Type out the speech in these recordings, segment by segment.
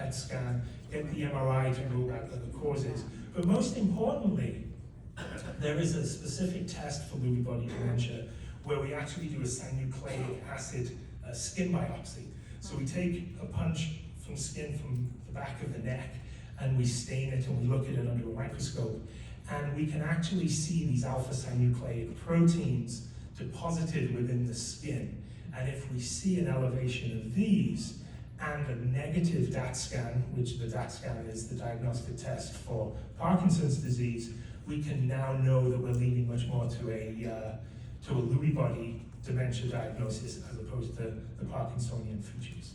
PET scan, get the MRI to rule out other causes. But most importantly, there is a specific test for Lewy body dementia where we actually do a synucleic acid skin biopsy. So we take a punch from skin from the back of the neck and we stain it and we look at it under a microscope. And we can actually see these alpha-synucleic proteins deposited within the skin. And if we see an elevation of these and a negative DAT scan, which the DAT scan is the diagnostic test for Parkinson's disease, we can now know that we're leaning much more to a Lewy body dementia diagnosis as opposed to the Parkinsonian features.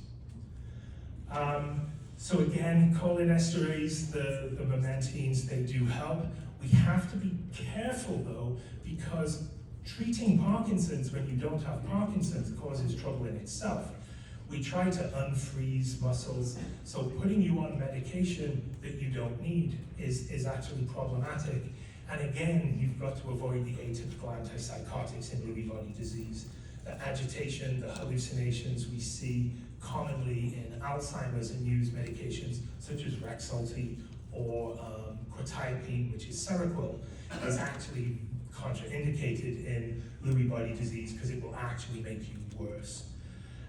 So again, cholinesterase, the momentines, they do help. We have to be careful though, because treating Parkinson's when you don't have Parkinson's causes trouble in itself. We try to unfreeze muscles, so putting you on medication that you don't need is actually problematic. And again, you've got to avoid the atypical antipsychotics in Lewy body disease. The agitation, the hallucinations we see commonly in Alzheimer's and use medications such as Rexulti or quetiapine, which is Seroquel, is actually contraindicated in Lewy body disease because it will actually make you worse.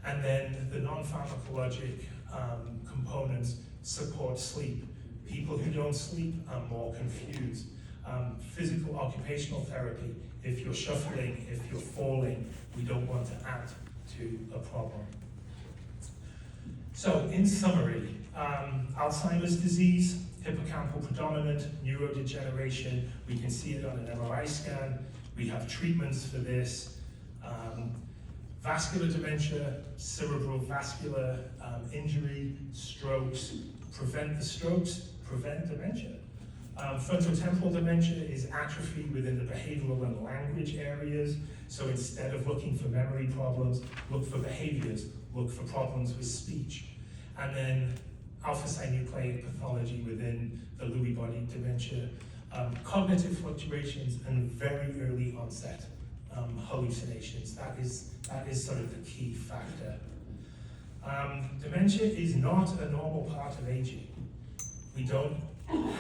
And then the non-pharmacologic components support sleep. People who don't sleep are more confused. Physical occupational therapy, if you're shuffling, if you're falling, we don't want to add to a problem. So in summary, Alzheimer's disease, hippocampal predominant, neurodegeneration, we can see it on an MRI scan, we have treatments for this. Vascular dementia, cerebral vascular injury, strokes, prevent the strokes, prevent dementia. Frontotemporal dementia is atrophy within the behavioral and language areas. So instead of looking for memory problems, look for behaviors, look for problems with speech. And then alpha-synucleic pathology within the Lewy body dementia, cognitive fluctuations, and very early onset hallucinations. That is sort of the key factor. Dementia is not a normal part of aging. We don't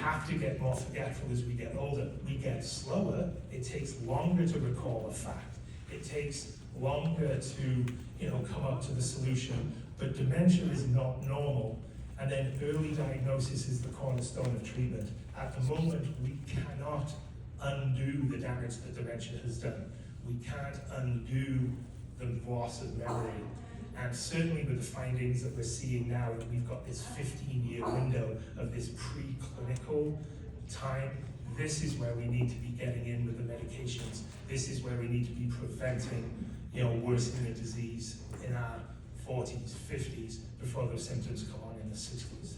have to get more forgetful as we get older. We get slower. It takes longer to recall a fact. It takes longer to, come up to the solution. But dementia is not normal. And then early diagnosis is the cornerstone of treatment. At the moment, we cannot undo the damage that dementia has done. We can't undo the loss of memory. And certainly with the findings that we're seeing now, that we've got this 15-year window of this preclinical time, this is where we need to be getting in with the medications. This is where we need to be preventing, worsening the disease in our 40s, 50s, before those symptoms come on in the 60s.